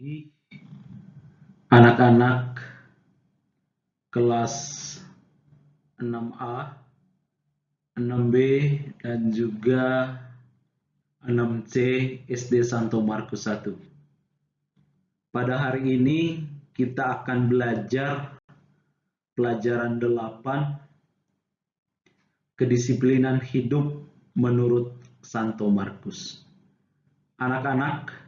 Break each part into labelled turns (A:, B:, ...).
A: pagi anak-anak kelas 6A, 6B, dan juga 6C SD Santo Markus 1. Pada hari ini kita akan belajar pelajaran 8, kedisiplinan hidup menurut Santo Markus. Anak-anak,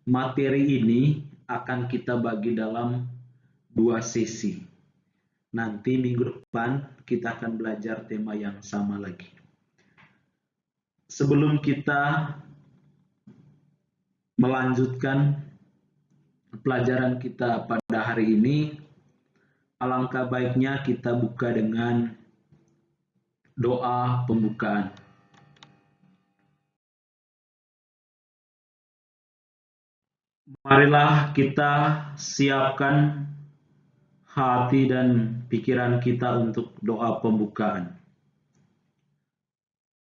A: materi ini akan kita bagi dalam 2 sesi. Nanti minggu depan kita akan belajar tema yang sama lagi. Sebelum kita melanjutkan pelajaran kita pada hari ini, alangkah baiknya kita buka dengan doa pembukaan. Marilah kita siapkan hati dan pikiran kita untuk doa pembukaan.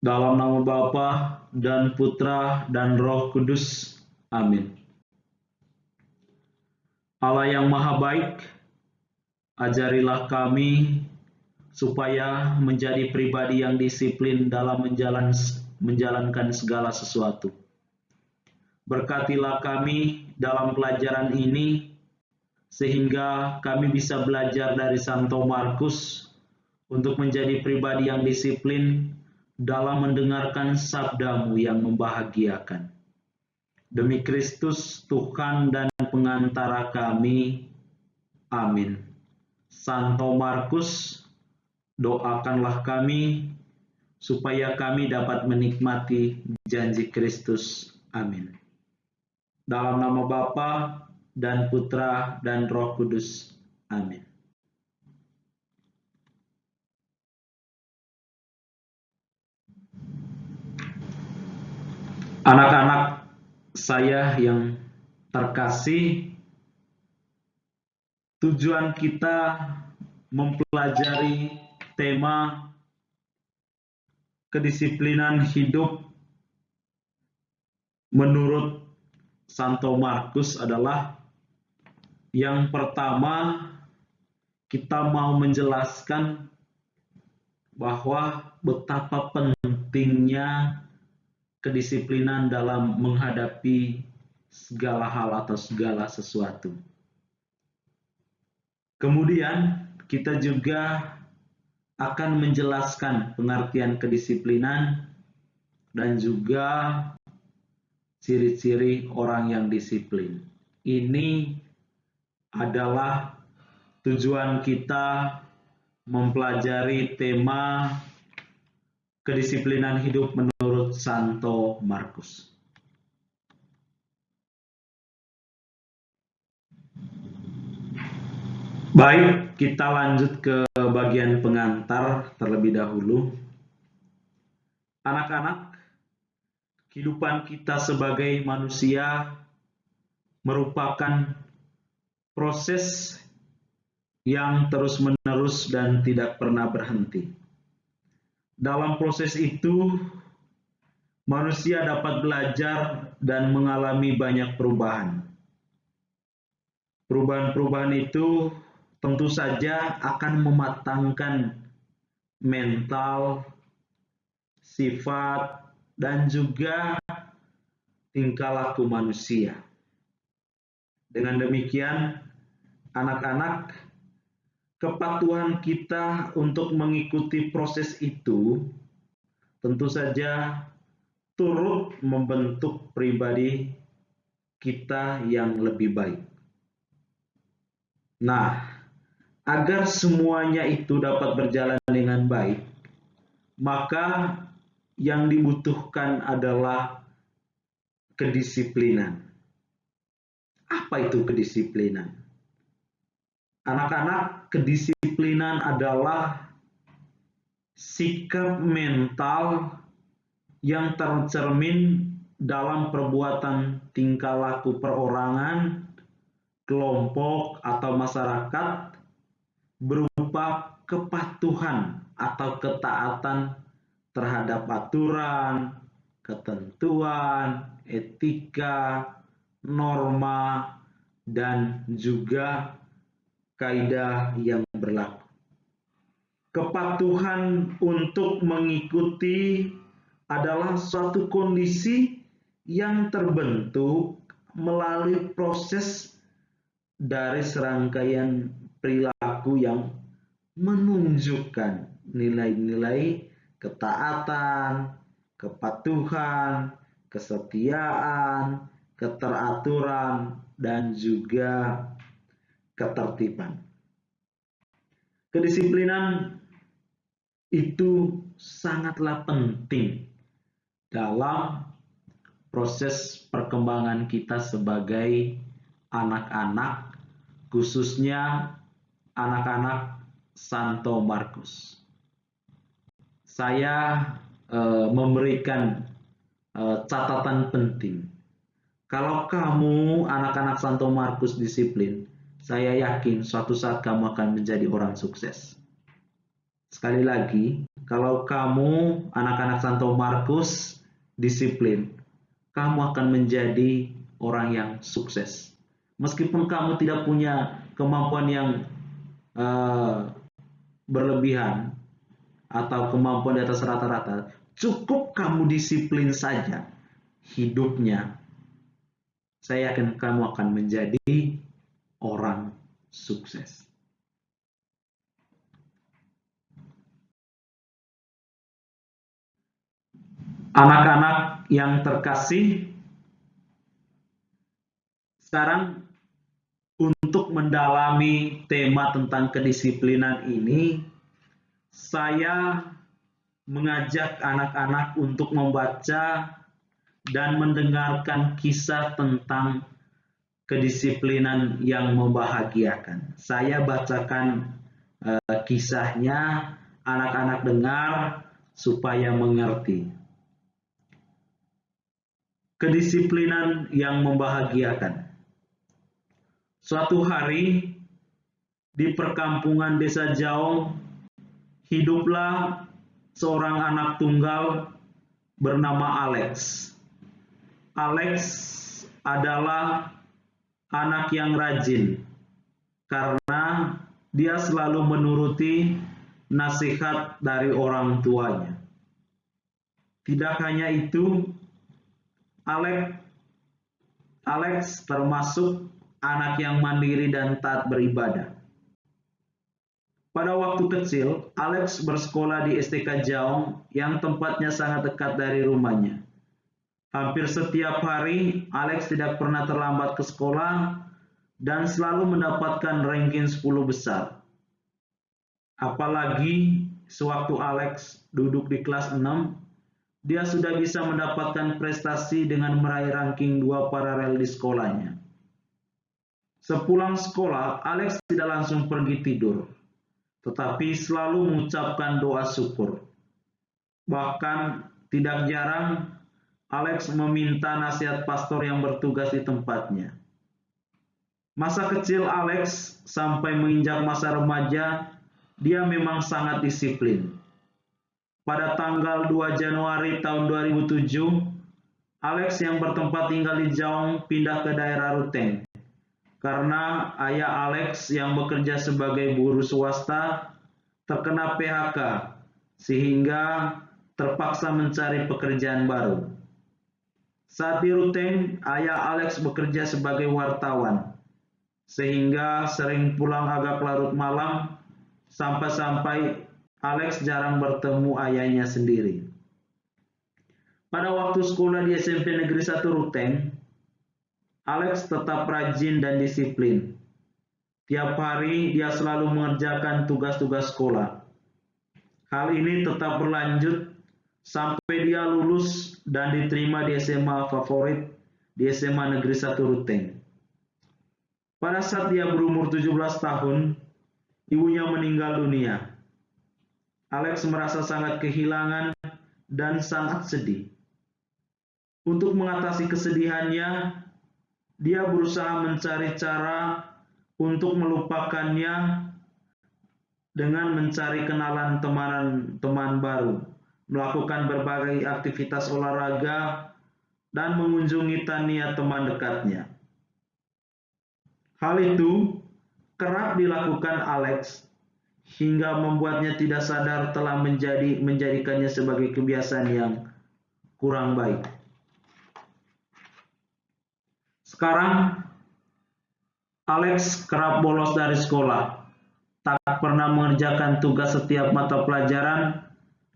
A: Dalam nama Bapa dan Putra dan Roh Kudus. Amin. Allah yang Maha Baik, ajarilah kami supaya menjadi pribadi yang disiplin dalam menjalankan segala sesuatu. Berkatilah kami dalam pelajaran ini, sehingga kami bisa belajar dari Santo Markus untuk menjadi pribadi yang disiplin dalam mendengarkan sabda-Mu yang membahagiakan. Demi Kristus, Tuhan dan pengantara kami. Amin. Santo Markus, doakanlah kami supaya kami dapat menikmati janji Kristus. Amin. Dalam nama Bapa dan Putra dan Roh Kudus. Amin. Anak-anak saya yang terkasih, tujuan kita mempelajari tema kedisiplinan hidup menurut Santo Markus adalah yang pertama, kita mau menjelaskan bahwa betapa pentingnya kedisiplinan dalam menghadapi segala hal atau segala sesuatu. Kemudian kita juga akan menjelaskan pengertian kedisiplinan dan juga ciri-ciri orang yang disiplin. Ini adalah tujuan kita mempelajari tema kedisiplinan hidup menurut Santo Markus. Baik, kita lanjut ke bagian pengantar terlebih dahulu. Anak-anak, kehidupan kita sebagai manusia merupakan proses yang terus-menerus dan tidak pernah berhenti. Dalam proses itu, manusia dapat belajar dan mengalami banyak perubahan. Perubahan-perubahan itu tentu saja akan mematangkan mental, sifat, dan juga tingkah laku manusia. Dengan demikian, anak-anak, kepatuhan kita untuk mengikuti proses itu tentu saja turut membentuk pribadi kita yang lebih baik. Nah, agar semuanya itu dapat berjalan dengan baik, maka yang dibutuhkan adalah kedisiplinan. Apa itu kedisiplinan? Anak-anak, kedisiplinan adalah sikap mental yang tercermin dalam perbuatan tingkah laku perorangan, kelompok, atau masyarakat berupa kepatuhan atau ketaatan terhadap aturan, ketentuan, etika, norma, dan juga kaidah yang berlaku. Kepatuhan untuk mengikuti adalah suatu kondisi yang terbentuk melalui proses dari serangkaian perilaku yang menunjukkan nilai-nilai ketaatan, kepatuhan, kesetiaan, keteraturan, dan juga ketertiban. Kedisiplinan itu sangatlah penting dalam proses perkembangan kita sebagai anak-anak, khususnya anak-anak Santo Markus. Saya memberikan catatan penting. Kalau kamu anak-anak Santo Markus disiplin, saya yakin suatu saat kamu akan menjadi orang sukses. Sekali lagi, kalau kamu anak-anak Santo Markus disiplin, kamu akan menjadi orang yang sukses. Meskipun kamu tidak punya kemampuan yang berlebihan atau kemampuan di atas rata-rata, cukup kamu disiplin saja hidupnya, saya yakin kamu akan menjadi orang sukses. Anak-anak yang terkasih, sekarang untuk mendalami tema tentang kedisiplinan ini, saya mengajak anak-anak untuk membaca dan mendengarkan kisah tentang kedisiplinan yang membahagiakan. Saya bacakan kisahnya, anak-anak dengar supaya mengerti. Kedisiplinan yang membahagiakan. Suatu hari di perkampungan desa Jaong, hiduplah seorang anak tunggal bernama Alex. Alex adalah anak yang rajin karena dia selalu menuruti nasihat dari orang tuanya. Tidak hanya itu, Alex termasuk anak yang mandiri dan taat beribadah. Pada waktu kecil, Alex bersekolah di STK Jaong yang tempatnya sangat dekat dari rumahnya. Hampir setiap hari, Alex tidak pernah terlambat ke sekolah dan selalu mendapatkan ranking 10 besar. Apalagi sewaktu Alex duduk di kelas 6, dia sudah bisa mendapatkan prestasi dengan meraih ranking 2 paralel di sekolahnya. Sepulang sekolah, Alex tidak langsung pergi tidur, tetapi selalu mengucapkan doa syukur. Bahkan tidak jarang Alex meminta nasihat pastor yang bertugas di tempatnya. Masa kecil Alex sampai menginjak masa remaja, dia memang sangat disiplin. Pada tanggal 2 Januari tahun 2007, Alex yang bertempat tinggal di Jaong pindah ke daerah Ruteng. Karena ayah Alex yang bekerja sebagai buruh swasta terkena PHK, sehingga terpaksa mencari pekerjaan baru. Saat di Ruteng, ayah Alex bekerja sebagai wartawan, sehingga sering pulang agak larut malam, sampai-sampai Alex jarang bertemu ayahnya sendiri. Pada waktu sekolah di SMP Negeri 1 Ruteng, Alex tetap rajin dan disiplin. Tiap hari dia selalu mengerjakan tugas-tugas sekolah. Hal ini tetap berlanjut sampai dia lulus dan diterima di SMA favorit di SMA Negeri 1 Ruteng. Pada saat dia berumur 17 tahun, ibunya meninggal dunia. Alex merasa sangat kehilangan dan sangat sedih. Untuk mengatasi kesedihannya, dia berusaha mencari cara untuk melupakannya dengan mencari kenalan teman baru, melakukan berbagai aktivitas olahraga, dan mengunjungi tania teman dekatnya. Hal itu kerap dilakukan Alex hingga membuatnya tidak sadar telah menjadikannya sebagai kebiasaan yang kurang baik. Sekarang Alex kerap bolos dari sekolah, tak pernah mengerjakan tugas setiap mata pelajaran,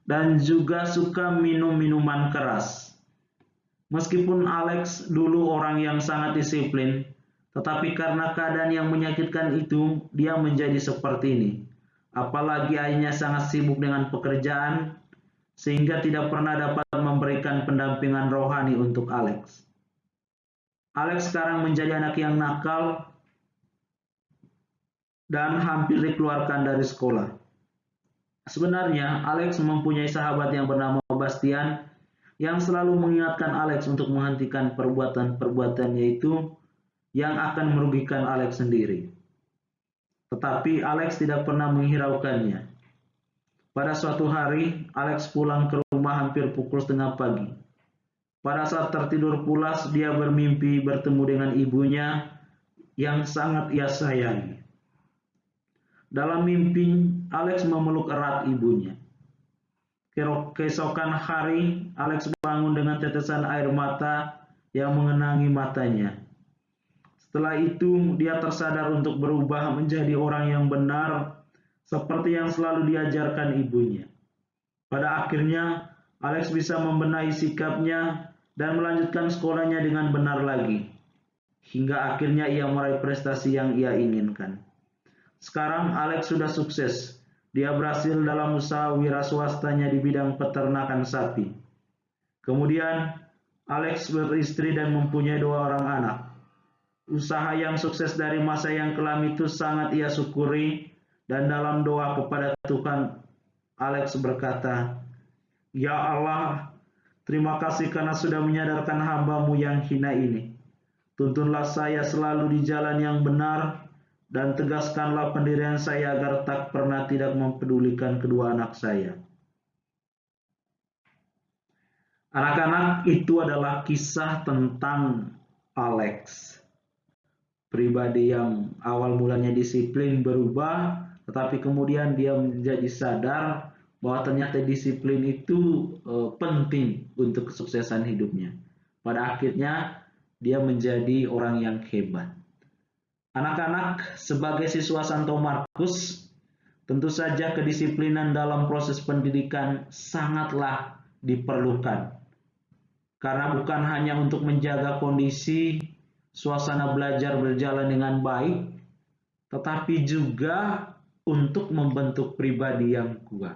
A: dan juga suka minum minuman keras. Meskipun Alex dulu orang yang sangat disiplin, tetapi karena keadaan yang menyakitkan itu, dia menjadi seperti ini. Apalagi ayahnya sangat sibuk dengan pekerjaan, sehingga tidak pernah dapat memberikan pendampingan rohani untuk Alex. Alex sekarang menjadi anak yang nakal dan hampir dikeluarkan dari sekolah. Sebenarnya, Alex mempunyai sahabat yang bernama Bastian yang selalu mengingatkan Alex untuk menghentikan perbuatan-perbuatannya itu yang akan merugikan Alex sendiri. Tetapi Alex tidak pernah menghiraukannya. Pada suatu hari, Alex pulang ke rumah hampir pukul 5:30 pagi. Pada saat tertidur pulas, dia bermimpi bertemu dengan ibunya yang sangat ia sayangi. Dalam mimpi, Alex memeluk erat ibunya. Keesokan hari, Alex bangun dengan tetesan air mata yang mengenangi matanya. Setelah itu, dia tersadar untuk berubah menjadi orang yang benar, seperti yang selalu diajarkan ibunya. Pada akhirnya, Alex bisa membenahi sikapnya dan melanjutkan sekolahnya dengan benar lagi. Hingga akhirnya ia meraih prestasi yang ia inginkan. Sekarang Alex sudah sukses. Dia berhasil dalam usaha wira swastanya di bidang peternakan sapi. Kemudian, Alex beristri dan mempunyai 2 orang anak. Usaha yang sukses dari masa yang kelam itu sangat ia syukuri, dan dalam doa kepada Tuhan, Alex berkata, "Ya Allah, terima kasih karena sudah menyadarkan hamba-Mu yang hina ini. Tuntunlah saya selalu di jalan yang benar, dan tegaskanlah pendirian saya agar tak pernah tidak mempedulikan kedua anak saya." Anak-anak, itu adalah kisah tentang Alex. Pribadi yang awal mulanya disiplin berubah, tetapi kemudian dia menjadi sadar bahwa ternyata disiplin itu penting untuk kesuksesan hidupnya. Pada akhirnya dia menjadi orang yang hebat. Anak-anak, sebagai siswa Santo Markus, tentu saja kedisiplinan dalam proses pendidikan sangatlah diperlukan. Karena bukan hanya untuk menjaga kondisi suasana belajar berjalan dengan baik, tetapi juga untuk membentuk pribadi yang kuat.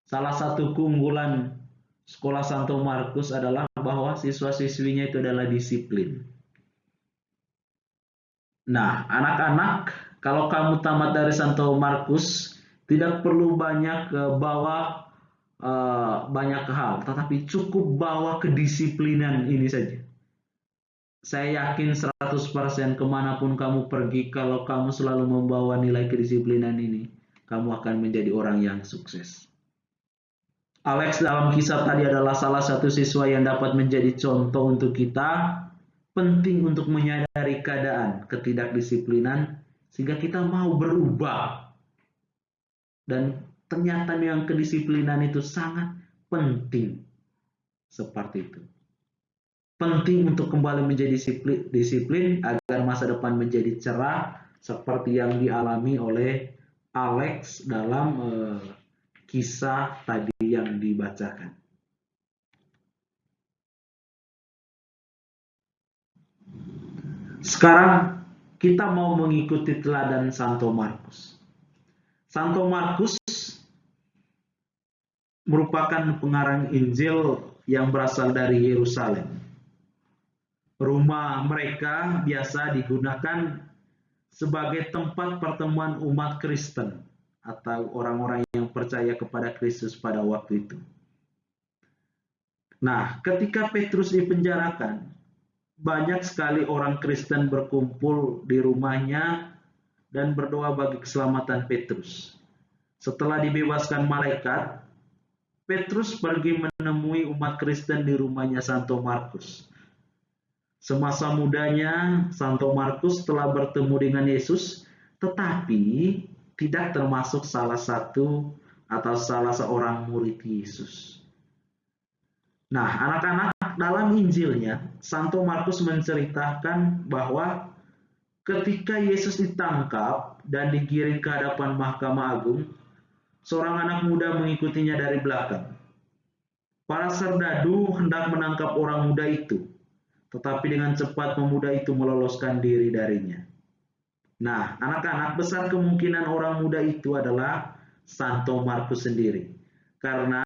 A: Salah satu keunggulan Sekolah Santo Markus adalah bahwa siswa-siswinya itu adalah disiplin. Nah, anak-anak, kalau kamu tamat dari Santo Markus, tidak perlu banyak bawa banyak hal, tetapi cukup bawa kedisiplinan ini saja. Saya yakin 100% kemanapun kamu pergi, kalau kamu selalu membawa nilai kedisiplinan ini, kamu akan menjadi orang yang sukses. Alex dalam kisah tadi adalah salah satu siswa yang dapat menjadi contoh untuk kita. Penting untuk menyadari keadaan ketidakdisiplinan sehingga kita mau berubah. Dan ternyata yang kedisiplinan itu sangat penting. Seperti itu. Penting untuk kembali menjadi disiplin agar masa depan menjadi cerah seperti yang dialami oleh Alex dalam kisah tadi yang dibacakan. Sekarang kita mau mengikuti teladan Santo Markus. Santo Markus merupakan pengarang Injil yang berasal dari Yerusalem. Rumah mereka biasa digunakan sebagai tempat pertemuan umat Kristen atau orang-orang yang percaya kepada Kristus pada waktu itu. Nah, ketika Petrus dipenjarakan, banyak sekali orang Kristen berkumpul di rumahnya dan berdoa bagi keselamatan Petrus. Setelah dibebaskan malaikat, Petrus pergi menemui umat Kristen di rumahnya Santo Markus. Semasa mudanya, Santo Markus telah bertemu dengan Yesus, tetapi tidak termasuk salah satu atau salah seorang murid Yesus. Nah, anak-anak, dalam Injilnya, Santo Markus menceritakan bahwa ketika Yesus ditangkap dan digiring ke hadapan Mahkamah Agung, seorang anak muda mengikutinya dari belakang. Para serdadu hendak menangkap orang muda itu, tetapi dengan cepat pemuda itu meloloskan diri darinya. Nah, anak-anak, besar kemungkinan orang muda itu adalah Santo Markus sendiri. Karena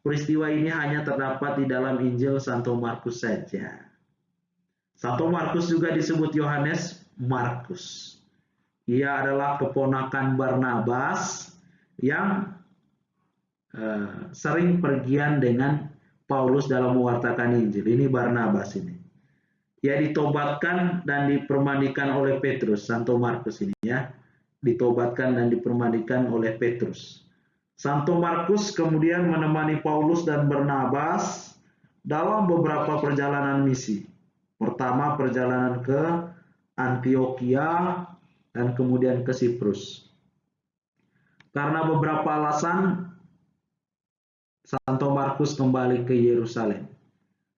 A: peristiwa ini hanya terdapat di dalam Injil Santo Markus saja. Santo Markus juga disebut Yohanes Markus. Ia adalah keponakan Barnabas yang sering pergian dengan Paulus dalam mewartakan Injil. Ini Barnabas ini. Ia ditobatkan dan dipermandikan oleh Petrus. Santo Markus ini ya, ditobatkan dan dipermandikan oleh Petrus. Santo Markus kemudian menemani Paulus dan Barnabas dalam beberapa perjalanan misi. Pertama perjalanan ke Antioquia dan kemudian ke Siprus. Karena beberapa alasan, Santo Markus kembali ke Yerusalem.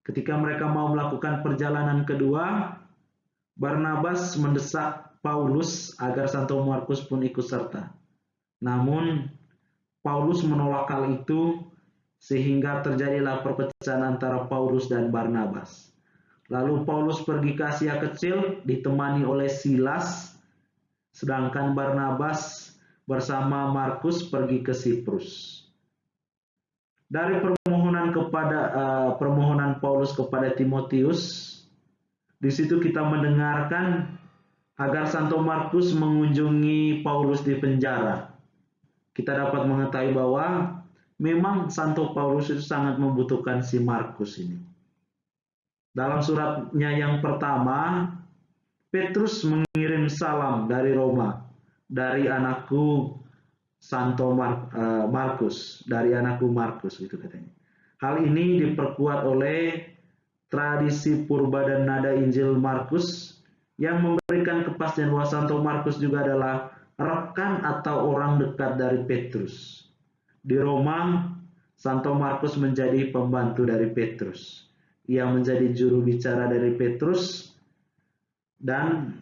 A: Ketika mereka mau melakukan perjalanan kedua, Barnabas mendesak Paulus agar Santo Markus pun ikut serta. Namun, Paulus menolak hal itu sehingga terjadilah perpecahan antara Paulus dan Barnabas. Lalu Paulus pergi ke Asia Kecil ditemani oleh Silas, sedangkan Barnabas bersama Markus pergi ke Siprus. Dari permohonan Paulus kepada Timotius, di situ kita mendengarkan agar Santo Markus mengunjungi Paulus di penjara. Kita dapat mengetahui bahwa memang Santo Paulus itu sangat membutuhkan si Markus ini. Dalam suratnya yang pertama, Petrus mengirim salam dari Roma, dari anakku Santo Markus, dari anakku Markus, itu katanya. Hal ini diperkuat oleh tradisi purba dan nada Injil Markus yang memberikan kepastian bahwa Santo Markus juga adalah rekan atau orang dekat dari Petrus. Di Roma, Santo Markus menjadi pembantu dari Petrus. Ia menjadi juru bicara dari Petrus dan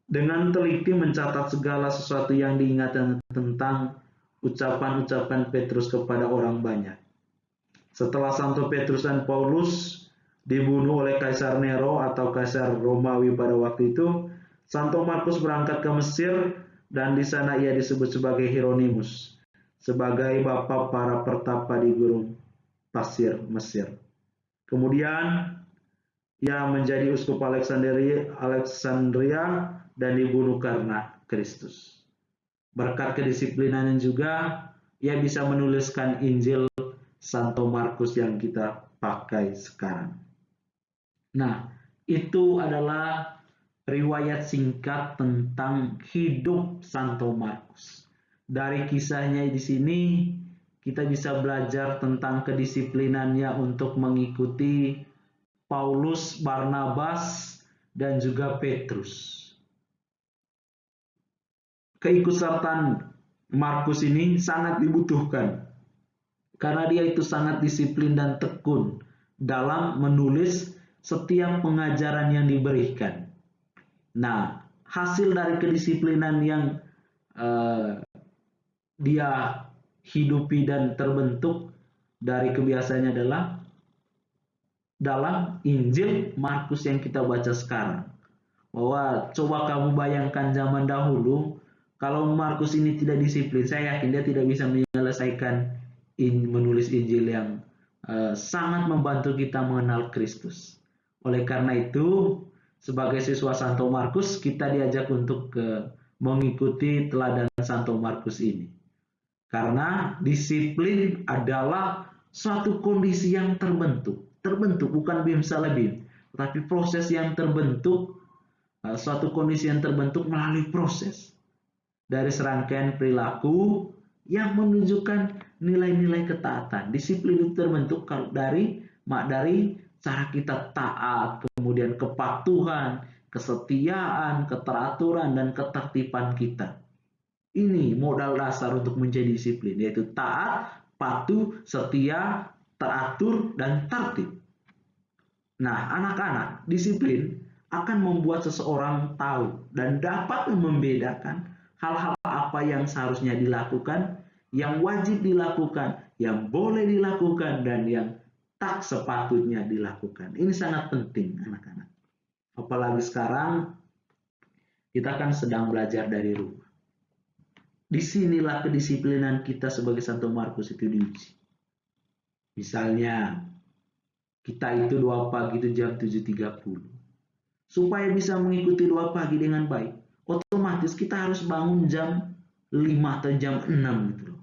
A: dengan teliti mencatat segala sesuatu yang diingatkan tentang ucapan-ucapan Petrus kepada orang banyak. Setelah Santo Petrus dan Paulus dibunuh oleh Kaisar Nero atau Kaisar Romawi pada waktu itu, Santo Markus berangkat ke Mesir dan di sana ia disebut sebagai Hieronymus, sebagai bapa para pertapa di gunung pasir Mesir. Kemudian ia menjadi uskup Alexandria dan dibunuh karena Kristus. Berkat kedisiplinan juga, ia bisa menuliskan Injil Santo Markus yang kita pakai sekarang. Nah, itu adalah riwayat singkat tentang hidup Santo Markus. Dari kisahnya di sini, kita bisa belajar tentang kedisiplinannya untuk mengikuti Paulus, Barnabas, dan juga Petrus. Keikutsertaan Markus ini sangat dibutuhkan karena dia itu sangat disiplin dan tekun dalam menulis setiap pengajaran yang diberikan. Nah, hasil dari kedisiplinan yang dia hidupi dan terbentuk dari kebiasaannya adalah dalam Injil Markus yang kita baca sekarang. Bahwa coba kamu bayangkan zaman dahulu, kalau Markus ini tidak disiplin, saya yakin dia tidak bisa menyelesaikan menulis Injil yang sangat membantu kita mengenal Kristus. Oleh karena itu, sebagai siswa Santo Markus, kita diajak untuk mengikuti teladan Santo Markus ini. Karena disiplin adalah suatu kondisi yang terbentuk bukan bim salah bim, tapi proses yang terbentuk, suatu kondisi yang terbentuk melalui proses dari serangkaian perilaku yang menunjukkan nilai-nilai ketaatan. Disiplin itu terbentuk dari cara kita taat, kemudian kepatuhan, kesetiaan, keteraturan, dan ketertiban kita. Ini modal dasar untuk menjadi disiplin, yaitu taat, patuh, setia, teratur, dan tertib. Nah, anak-anak, disiplin akan membuat seseorang tahu dan dapat membedakan hal-hal apa yang seharusnya dilakukan, yang wajib dilakukan, yang boleh dilakukan, dan yang tak sepatutnya dilakukan. Ini sangat penting, anak-anak. Apalagi sekarang kita kan sedang belajar dari rumah. Disinilah kedisiplinan kita sebagai Santo Markus itu diuji. Misalnya, kita itu doa pagi itu jam 7.30. Supaya bisa mengikuti doa pagi dengan baik, otomatis kita harus bangun jam 5 atau jam 6 gitu loh.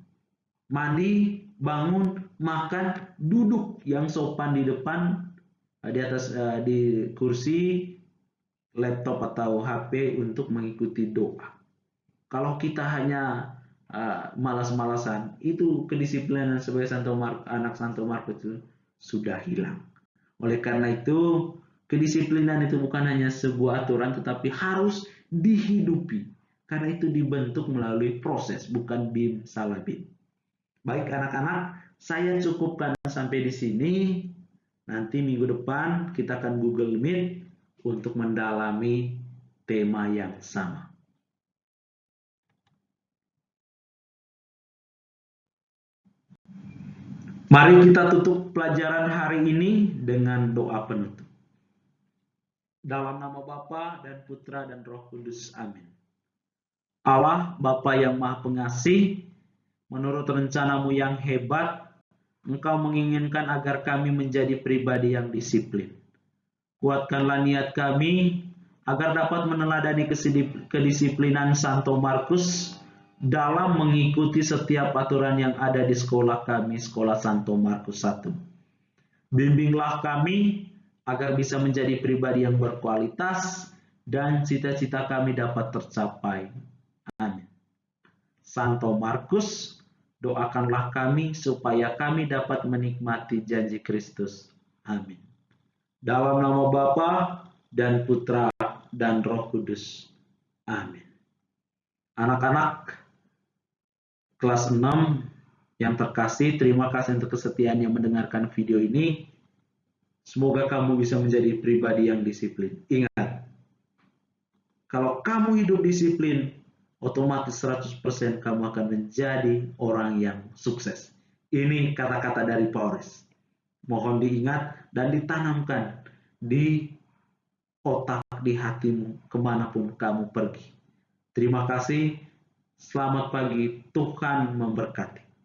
A: Mandi, bangun, makan, duduk yang sopan di depan, di atas di kursi, laptop atau HP untuk mengikuti doa. Kalau kita hanya malas-malasan, itu kedisiplinan sebagai anak Santo Markus itu sudah hilang. Oleh karena itu, kedisiplinan itu bukan hanya sebuah aturan, tetapi harus dihidupi. Karena itu dibentuk melalui proses, bukan bim salah bim. Baik anak-anak, saya cukupkan sampai di sini. Nanti minggu depan kita akan Google Meet untuk mendalami tema yang sama. Mari kita tutup pelajaran hari ini dengan doa penutup. Dalam nama Bapa dan Putra dan Roh Kudus. Amin. Allah, Bapa yang Maha Pengasih, menurut rencanamu yang hebat, Engkau menginginkan agar kami menjadi pribadi yang disiplin. Kuatkanlah niat kami agar dapat meneladani kedisiplinan Santo Markus dalam mengikuti setiap aturan yang ada di sekolah kami, Sekolah Santo Markus 1. Bimbinglah kami agar bisa menjadi pribadi yang berkualitas dan cita-cita kami dapat tercapai. Amin. Santo Markus, doakanlah kami supaya kami dapat menikmati janji Kristus. Amin. Dalam nama Bapa dan Putra dan Roh Kudus. Amin. Anak-anak kelas 6 yang terkasih, terima kasih untuk kesetiaan yang mendengarkan video ini. Semoga kamu bisa menjadi pribadi yang disiplin. Ingat, kalau kamu hidup disiplin, otomatis 100% kamu akan menjadi orang yang sukses. Ini kata-kata dari Paulus. Mohon diingat dan ditanamkan di otak, di hatimu, kemanapun kamu pergi. Terima kasih. Selamat pagi. Tuhan memberkati.